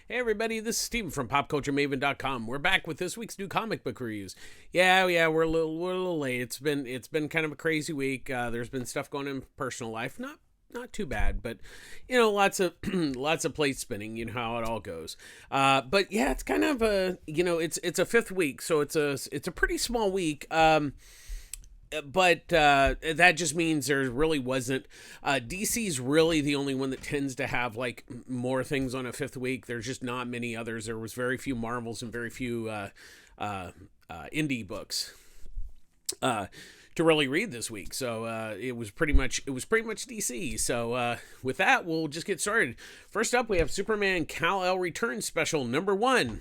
Hey everybody, this is Steven from PopCultureMaven.com. We're back with this week's new comic book reviews. Yeah, we're a little late. It's been kind of a crazy week. There's been stuff going on in personal life, not too bad, but lots of lots of plate spinning. You know how it all goes. But yeah, it's kind of a it's a fifth week, so it's a pretty small week. But that just means there really wasn't. DC's really the only one that tends to have like more things on a fifth week. There's just not many others. There was very few Marvels and very few indie books to really read this week. So it was pretty much DC. So with that, we'll just get started. First up, we have Superman Kal-El Returns Special #1.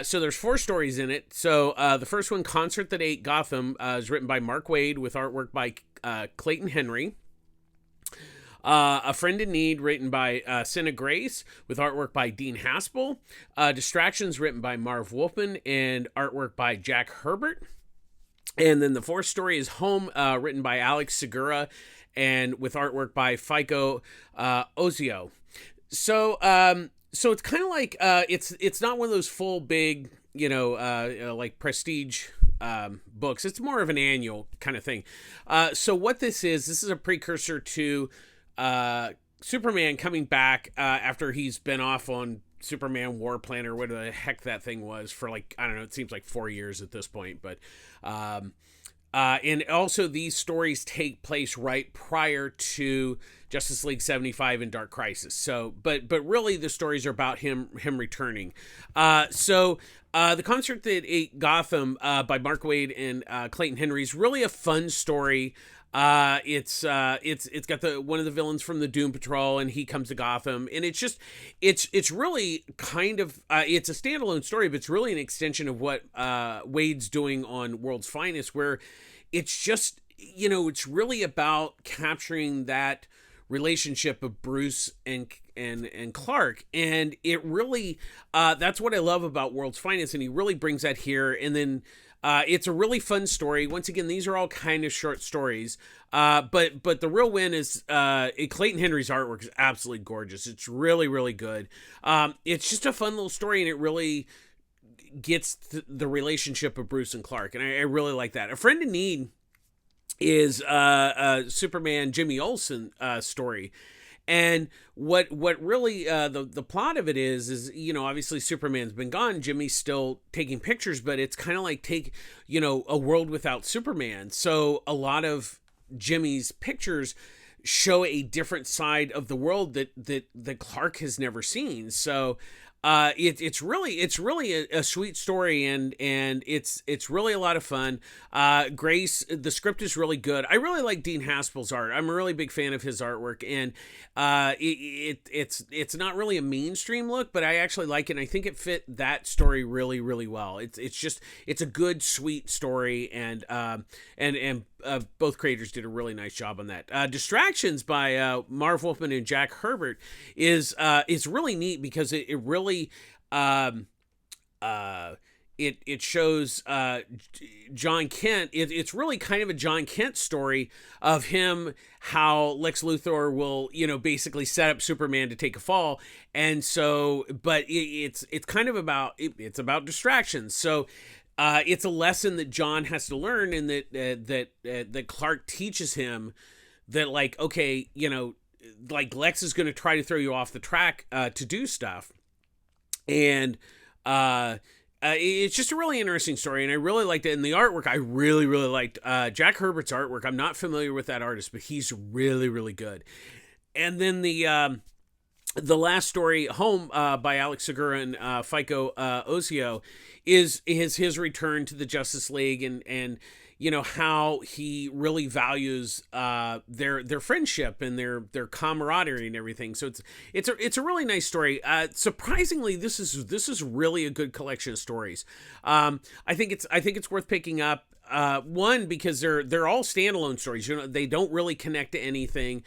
So there's 4 stories in it. So the first one, Concert That Ate Gotham, is written by Mark Waid with artwork by Clayton Henry. A Friend in Need, written by Senna Grace with artwork by Dean Haspel. Distractions, written by Marv Wolfman and artwork by Jack Herbert. And then the 4th story is Home, written by Alex Segura and with artwork by Fico Ozio. So it's kind of like it's not one of those full big like prestige books. It's more of an annual kind of thing. So what this is a precursor to Superman coming back after he's been off on Superman War Plan or whatever the heck that thing was for, like, I don't know, it seems like 4 years at this point, but and also these stories take place right prior to Justice League 75 and Dark Crisis. So, but really the stories are about him returning. So the Concert That Ate Gotham by Mark Waid and Clayton Henry is really a fun story. It's got one of the villains from the Doom Patrol, and he comes to Gotham, and it's really kind of it's a standalone story, but it's really an extension of what Wade's doing on World's Finest, where it's just it's really about capturing that relationship of Bruce and Clark, and it really that's what I love about World's Finest, and he really brings that here. And then it's a really fun story. Once again, these are all kind of short stories, but the real win is Clayton Henry's artwork is absolutely gorgeous. It's really, really good. It's just a fun little story, and it really gets the relationship of Bruce and Clark, and I really like that. A Friend in Need is Superman Jimmy Olsen story. And what really the plot of it is obviously Superman's been gone, Jimmy's still taking pictures, but it's kind of like a world without Superman. So a lot of Jimmy's pictures show a different side of the world that Clark has never seen. So it's really a sweet story, and it's really a lot of fun. Grace, the script is really good. I really like Dean Haspel's art. I'm a really big fan of his artwork, and it's not really a mainstream look, but I actually like it, and I think it fit that story really, really well. It's a good, sweet story, and both creators did a really nice job on that. Distractions by Marv Wolfman and Jack Herbert is really neat because it really it shows John Kent. It's really kind of a John Kent story of him, how Lex Luthor will basically set up Superman to take a fall, and so but it's kind of about it's about distractions. So it's a lesson that John has to learn, and that Clark teaches him that, like, okay, like Lex is going to try to throw you off the track to do stuff, and it's just a really interesting story, and I really liked it. And the artwork, I really, really liked Jack Herbert's artwork. I'm not familiar with that artist, but he's really, really good. And then the last story, Home, by Alex Segura and Fico Ozio, is his return to the Justice League, and how he really values their friendship and their camaraderie and everything. So it's a really nice story. Surprisingly, this is really a good collection of stories. I think it's worth picking up. One, because they're all standalone stories. They don't really connect to anything,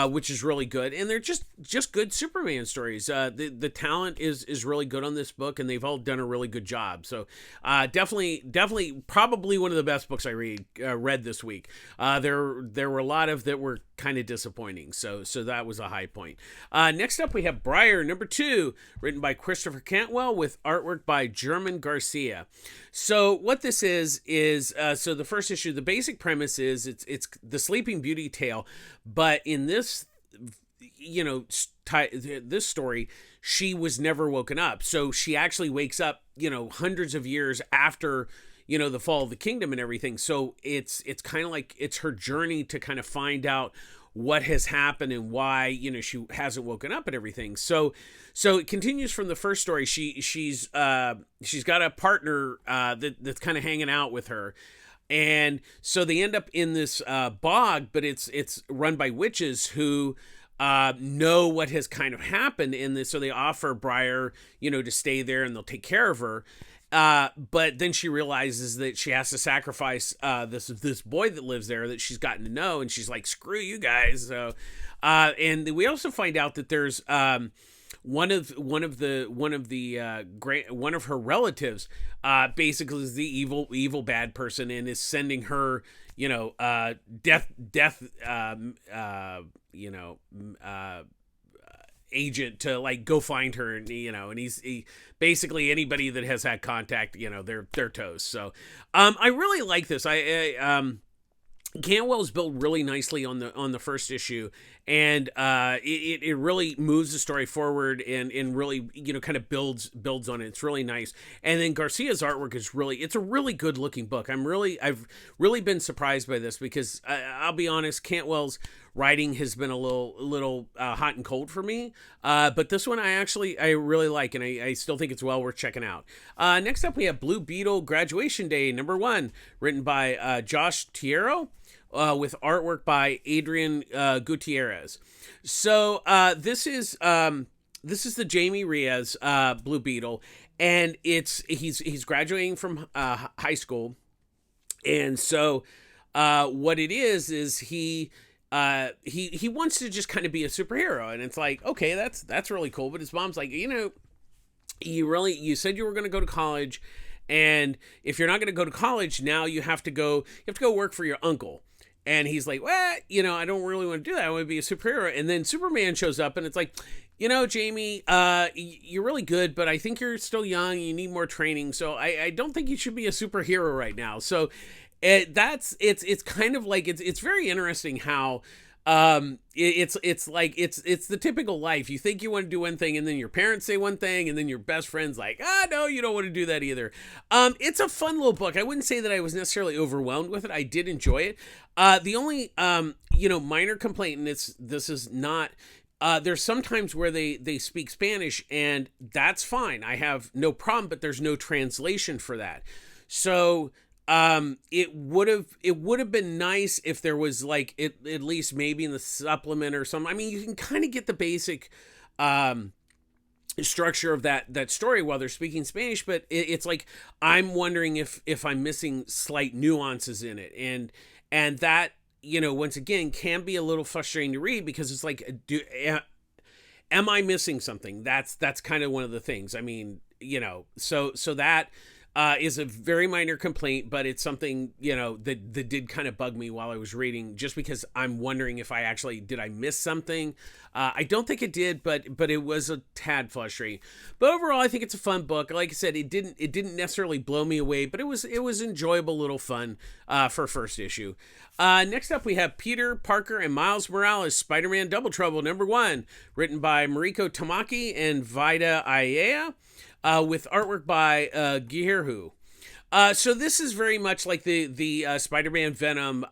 which is really good, and they're just good Superman stories. The talent is really good on this book, and they've all done a really good job. So definitely, probably one of the best books I read this week. There were a lot of that were kind of disappointing. So that was a high point. Next up, we have Briar, number 2, written by Christopher Cantwell with artwork by German Garcia. So what this is so the first issue, the basic premise is it's the Sleeping Beauty tale, but in this, this story, she was never woken up. So she actually wakes up, hundreds of years after, the fall of the kingdom and everything. So it's kind of like it's her journey to kind of find out what has happened and why, she hasn't woken up and everything. So it continues from the first story. She's got a partner that's kind of hanging out with her. And so they end up in this bog, but it's run by witches who know what has kind of happened in this. So they offer Briar, to stay there and they'll take care of her. But then she realizes that she has to sacrifice this boy that lives there that she's gotten to know, and she's like, "Screw you guys!" So, and we also find out that there's one of her relatives, basically is the evil bad person, and is sending her, death agent to like go find her, and and he basically anybody that has had contact, they're toast. So I really like this. Cantwell's built really nicely on the first issue, and it really moves the story forward and really kind of builds on it. It's really nice. And then Garcia's artwork is it's a really good looking book. I've really been surprised by this because I'll be honest, Cantwell's writing has been a little hot and cold for me, but this one I really like, and I still think it's well worth checking out. Next up, we have Blue Beetle Graduation Day number 1, written by Josh Tiero, with artwork by Adrian Gutierrez. So this is the Jamie Reyes Blue Beetle, and he's graduating from high school, and so what it is he wants to just kind of be a superhero, and it's like, okay, that's really cool, but his mom's like, you said you were going to go to college, and if you're not going to go to college now, you have to go work for your uncle. And he's like, well, I don't really want to do that. I want to be a superhero. And then Superman shows up, and it's like, Jamie, you're really good, but I think you're still young. You need more training. So I don't think you should be a superhero right now. So it's kind of like, it's very interesting how it's like it's the typical life. You think you want to do one thing, and then your parents say one thing, and then your best friend's like, no, you don't want to do that either. It's a fun little book. I wouldn't say that I was necessarily overwhelmed with it. I did enjoy it. The only minor complaint, and this is not, there's sometimes where they speak Spanish, and that's fine. I have no problem, but there's no translation for that. So it would have been nice if there was like at least maybe in the supplement or something. I mean, you can kind of get the basic structure of that story while they're speaking Spanish, but it's like I'm wondering if I'm missing slight nuances in it, and that once again can be a little frustrating to read, because it's like, am I missing something? That's kind of one of the things. I mean, so that is a very minor complaint, but it's something, that did kind of bug me while I was reading, just because I'm wondering if did I miss something? I don't think it did, but it was a tad frustrating. But overall, I think it's a fun book. Like I said, it didn't necessarily blow me away, but it was enjoyable little fun for first issue. Next up, we have Peter Parker and Miles Morales Spider-Man Double Trouble number 1, written by Mariko Tamaki and Vida Ayala, with artwork by Guillermo. So this is very much like the Spider-Man Venom.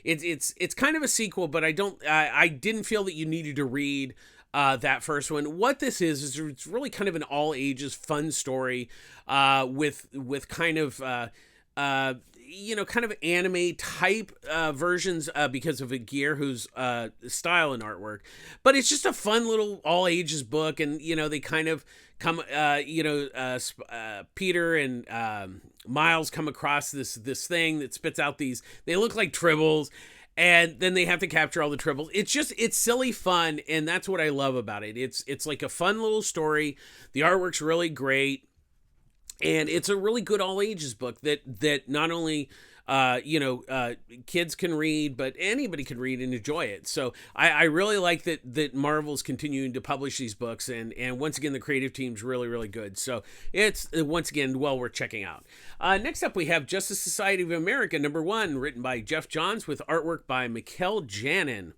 It's kind of a sequel, but I didn't feel that you needed to read that first one. What this is it's really kind of an all ages fun story with kind of kind of anime type versions because of Guillermo's style and artwork. But it's just a fun little all ages book, and they kind of come Peter and Miles come across this thing that spits out these, they look like tribbles, and then they have to capture all the tribbles. It's silly fun, and that's what I love about it. It's like a fun little story. The artwork's really great, and it's a really good all ages book that not only Kids can read, but anybody can read and enjoy it. So I really like that Marvel's continuing to publish these books, and once again, the creative team's really, really good. So it's, once again, well worth checking out. Next up, we have Justice Society of America, #1, written by Jeff Johns with artwork by Mikkel Janin.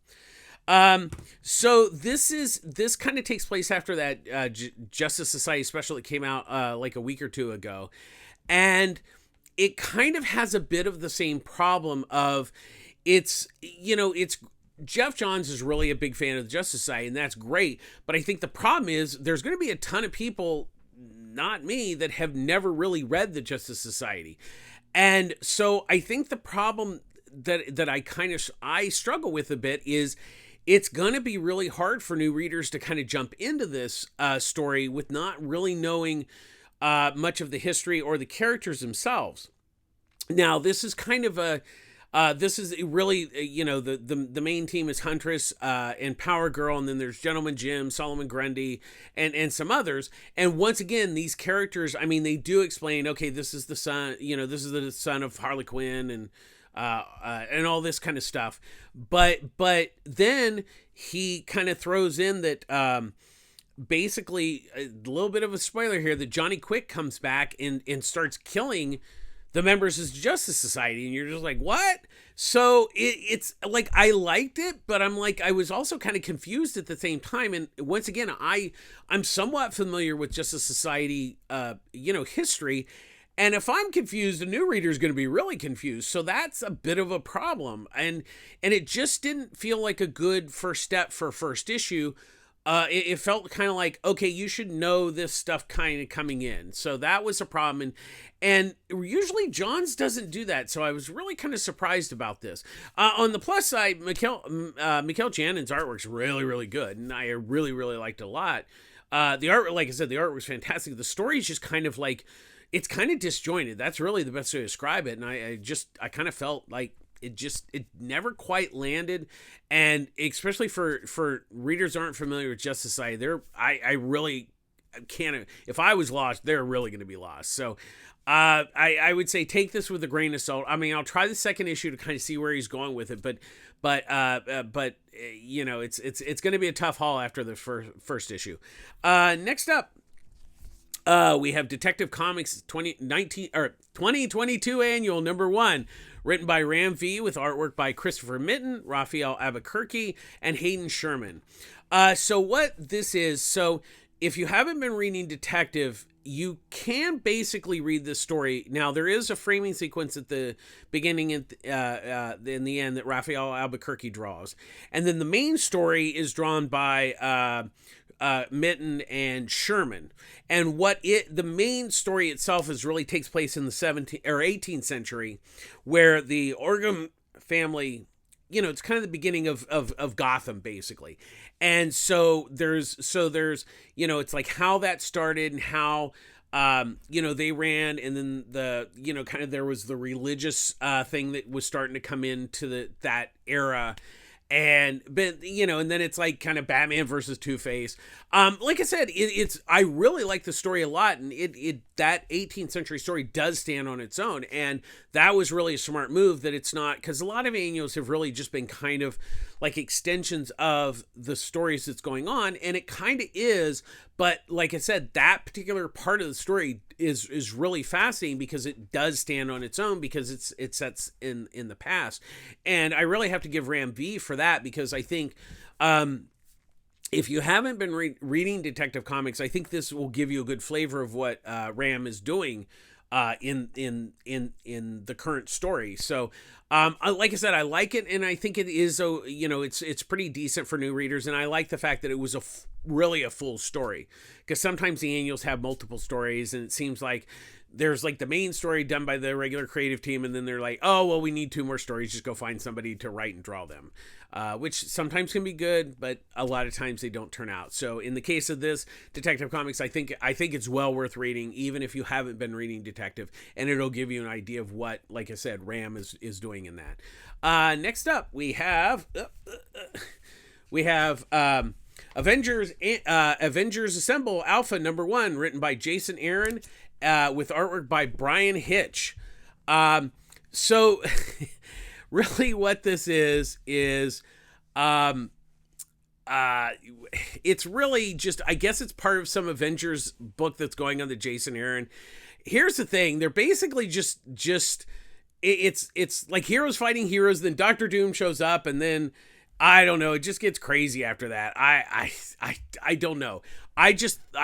So this kind of takes place after that Justice Society special that came out like a week or two ago, and it kind of has a bit of the same problem of it's Jeff Johns is really a big fan of the Justice Society, and that's great. But I think the problem is there's going to be a ton of people, not me, that have never really read the Justice Society. And so I think the problem that I struggle with a bit is it's going to be really hard for new readers to kind of jump into this story with not really knowing much of the history or the characters themselves. Now, this is kind of this is really, the main team is Huntress and Power Girl, and then there's Gentleman Jim, Solomon Grundy, and some others. And once again, these characters, I mean, they do explain, okay, this is the son, this is the son of Harley Quinn, and all this kind of stuff. But then he kind of throws in that basically, a little bit of a spoiler here, that Johnny Quick comes back and starts killing the members of Justice Society, and you're just like, what? So it's like, I liked it, but I'm like, I was also kind of confused at the same time. And once again, I'm somewhat familiar with Justice Society, history. And if I'm confused, a new reader is going to be really confused. So that's a bit of a problem. And it just didn't feel like a good first step for first issue. It felt kind of like, okay, you should know this stuff kind of coming in. So that was a problem. And usually Johns doesn't do that. So I was really kind of surprised about this. On the plus side, Mikkel Janin's artwork's really, really good. And I really, really liked it a lot. The art, like I said, the art was fantastic. The story's just kind of like, it's kind of disjointed. That's really the best way to describe it. And I kind of felt like it never quite landed. And especially for readers who aren't familiar with Justice Society, I really can't, if I was lost, they're really going to be lost. So I would say take this with a grain of salt. I mean, I'll try the second issue to kind of see where he's going with it, but it's going to be a tough haul after the first issue. Next up, we have Detective Comics 2022 Annual #1, written by Ram V with artwork by Christopher Mitten, Raphael Albuquerque, and Hayden Sherman. So what this is, so if you haven't been reading Detective, you can basically read this story. Now, there is a framing sequence at the beginning and in the end that Raphael Albuquerque draws. And then the main story is drawn by Mitten and Sherman. And the main story itself really takes place in the 17th or 18th century, where the Orgum family, it's kind of the beginning of Gotham, basically. And so there's it's like how that started and how they ran, and then there was the religious thing that was starting to come into that era. And then it's like kind of Batman versus Two-Face. Like I said, I really like the story a lot, and that 18th century story does stand on its own, and that was really a smart move. That it's not, because a lot of annuals have really just been kind of like extensions of the stories that's going on, and it kind of is. But like I said, that particular part of the story is really fascinating because it does stand on its own, because it sets in the past. And I really have to give Ram V for that, because I think if you haven't been reading Detective Comics, I think this will give you a good flavor of what Ram is doing in the current story. So like I said, I like it, and I think it is it's pretty decent for new readers, and I like the fact that it was really a full story, because sometimes the annuals have multiple stories, and it seems like there's like the main story done by the regular creative team, and then they're like, oh well, we need 2 more stories, just go find somebody to write and draw them, which sometimes can be good, but a lot of times they don't turn out. So in the case of this Detective Comics, I think it's well worth reading, even if you haven't been reading Detective, and it'll give you an idea of what, like I said, Ram is doing in that. Next up, we have Avengers Assemble Alpha #1, written by Jason Aaron, with artwork by Brian Hitch. So really what this is um uh it's really just, I guess it's part of some Avengers book that's going on, the Jason Aaron. Here's the thing, they're basically just it's like heroes fighting heroes, then Doctor Doom shows up, and then I don't know, it just gets crazy after that. I don't know. I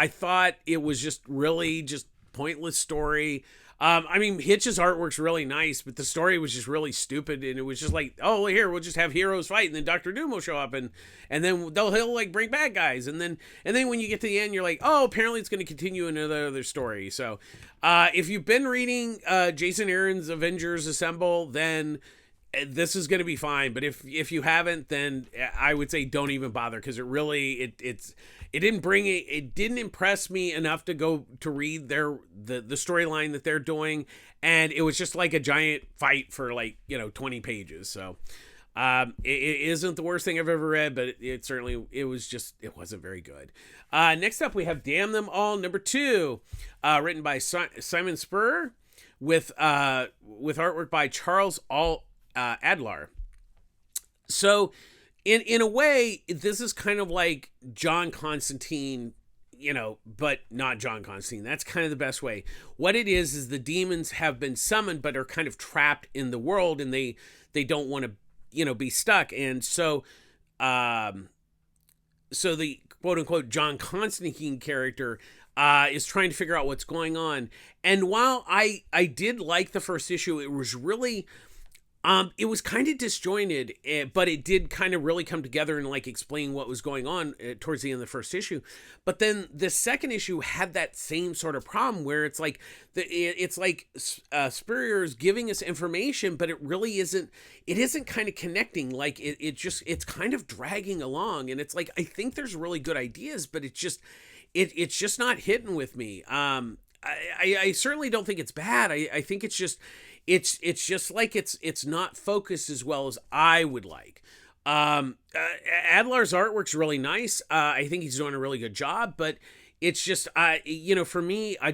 thought it was just really just pointless story. I mean, Hitch's artwork's really nice, but the story was just really stupid, and it was just like, oh, here we'll just have heroes fight, and then Doctor Doom will show up, and then he'll like bring bad guys, and then when you get to the end, you're like, oh, apparently it's going to continue another other story. So, if you've been reading Jason Aaron's Avengers Assemble, then this is going to be fine. But if you haven't, then I would say don't even bother, because it really it didn't impress me enough to go to read the storyline that they're doing, and it was just like a giant fight for like 20 pages. So it isn't the worst thing I've ever read, but it certainly it wasn't very good. Next up we have Damn Them All #2, written by Simon Spurrier, with artwork by Charles Adlar. So in a way, this is kind of like John Constantine, but not John Constantine. That's kind of the best way. What it is the demons have been summoned, but are kind of trapped in the world, and they don't want to, be stuck. And so, so the quote unquote John Constantine character is trying to figure out what's going on. And while I did like the first issue, it was really, it was kind of disjointed, but it did kind of really come together and like explain what was going on towards the end of the first issue. But then the second issue had that same sort of problem where it's like Spurrier's giving us information, but it really isn't. It isn't kind of connecting. Like it's kind of dragging along, and it's like I think there's really good ideas, but it's just not hitting with me. I certainly don't think it's bad. I think it's just like it's not focused as well as I would like. Adlar's artwork's really nice. I think he's doing a really good job, but it's just, for me, I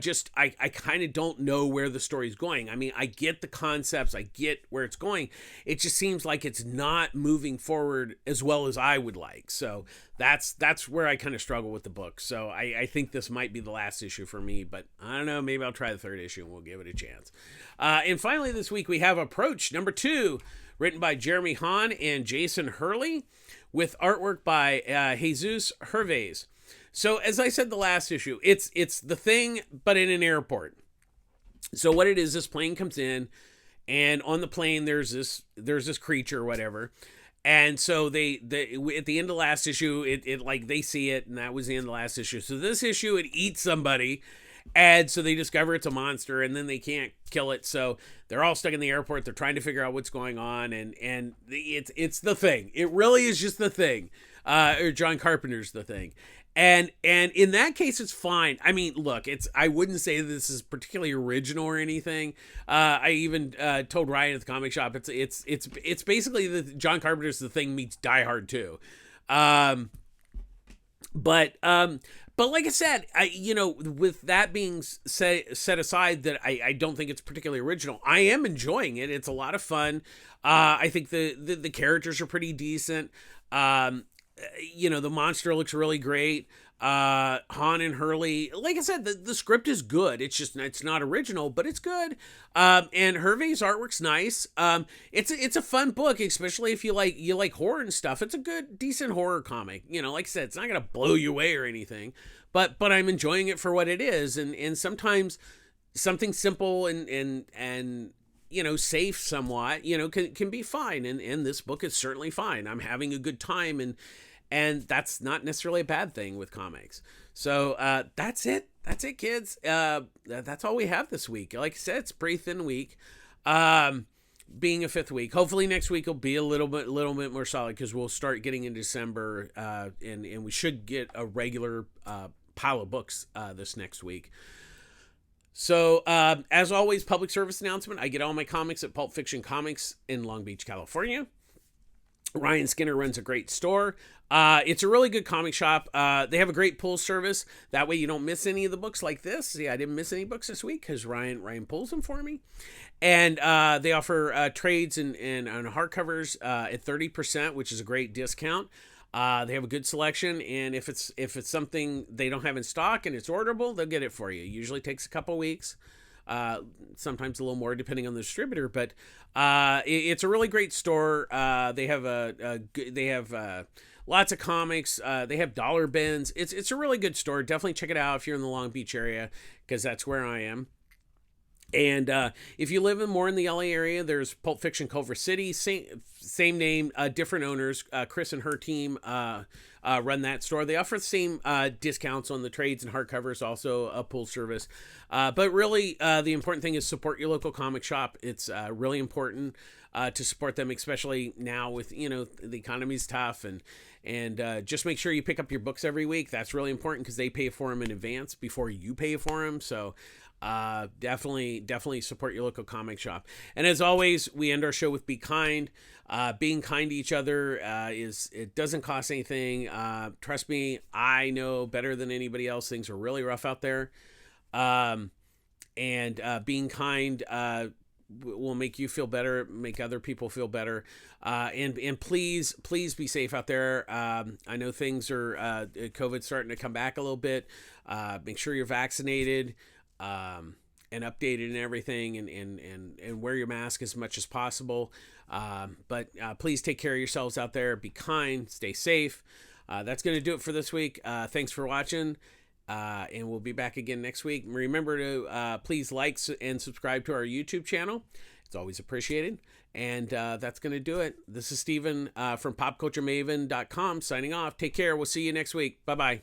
kind of don't know where the story's going. I mean, I get the concepts, I get where it's going. It just seems like it's not moving forward as well as I would like. So that's where I kind of struggle with the book. So I think this might be the last issue for me, but I don't know, maybe I'll try the third issue and we'll give it a chance. And finally this week we have Approach #2, written by Jeremy Hahn and Jason Hurley, with artwork by Jesus Hervés. So as I said the last issue, it's The Thing, but in an airport. So what it is, this plane comes in, and on the plane there's this creature or whatever. And so they at the end of last issue, it like they see it, and that was the end of the last issue. So this issue, it eats somebody, and so they discover it's a monster, and then they can't kill it. So they're all stuck in the airport. They're trying to figure out what's going on, and it's The Thing. It really is just The Thing, or John Carpenter's The Thing. And in that case, it's fine. I mean, look, I wouldn't say this is particularly original or anything. I even told Ryan at the comic shop, it's basically the John Carpenter's The Thing meets Die Hard 2. But like I said, with that being set aside, that I don't think it's particularly original. I am enjoying it. It's a lot of fun. I think the characters are pretty decent. The monster looks really great. Han and Hurley, like I said, the script is good. It's not original, but it's good. And Hervey's artwork's nice. It's a fun book, especially if you like horror and stuff. It's a good, decent horror comic. Like I said, it's not gonna blow you away or anything, but I'm enjoying it for what it is. And sometimes something simple and safe somewhat, can be fine. And this book is certainly fine. I'm having a good time, and that's not necessarily a bad thing with comics. So that's it. That's it, kids. That's all we have this week. Like I said, it's a pretty thin week. Being a fifth week. Hopefully next week will be a little bit more solid, because we'll start getting into December, and we should get a regular pile of books this next week. So, as always, public service announcement. I get all my comics at Pulp Fiction Comics in Long Beach, California. Ryan Skinner runs a great store. It's a really good comic shop. They have a great pull service. That way you don't miss any of the books like this. Yeah, I didn't miss any books this week because Ryan pulls them for me. And they offer trades and hardcovers at 30%, which is a great discount. They have a good selection, and if it's something they don't have in stock and it's orderable, they'll get it for you. It usually takes a couple weeks. Sometimes a little more depending on the distributor, but it's a really great store. They have lots of comics. They have dollar bins. It's a really good store. Definitely check it out if you're in the Long Beach area, because that's where I am. And if you live more in the LA area, there's Pulp Fiction Culver City, same name, different owners. Chris and her team run that store. They offer the same discounts on the trades and hardcovers, also a pull service. But really, the important thing is support your local comic shop. It's really important to support them, especially now with, the economy's tough, and just make sure you pick up your books every week. That's really important because they pay for them in advance before you pay for them. So definitely support your local comic shop. And as always, we end our show with be kind. Being kind to each other it doesn't cost anything. Trust me, I know better than anybody else. Things are really rough out there. And being kind will make you feel better, make other people feel better. And please be safe out there. I know things are COVID's starting to come back a little bit. Make sure you're vaccinated. And updated and everything, and wear your mask as much as possible. But please take care of yourselves out there. Be kind, stay safe. That's going to do it for this week. Thanks for watching, and we'll be back again next week. Remember to please like and subscribe to our YouTube channel. It's always appreciated. And that's going to do it. This is Steven from PopCultureMaven.com signing off. Take care. We'll see you next week. Bye-bye.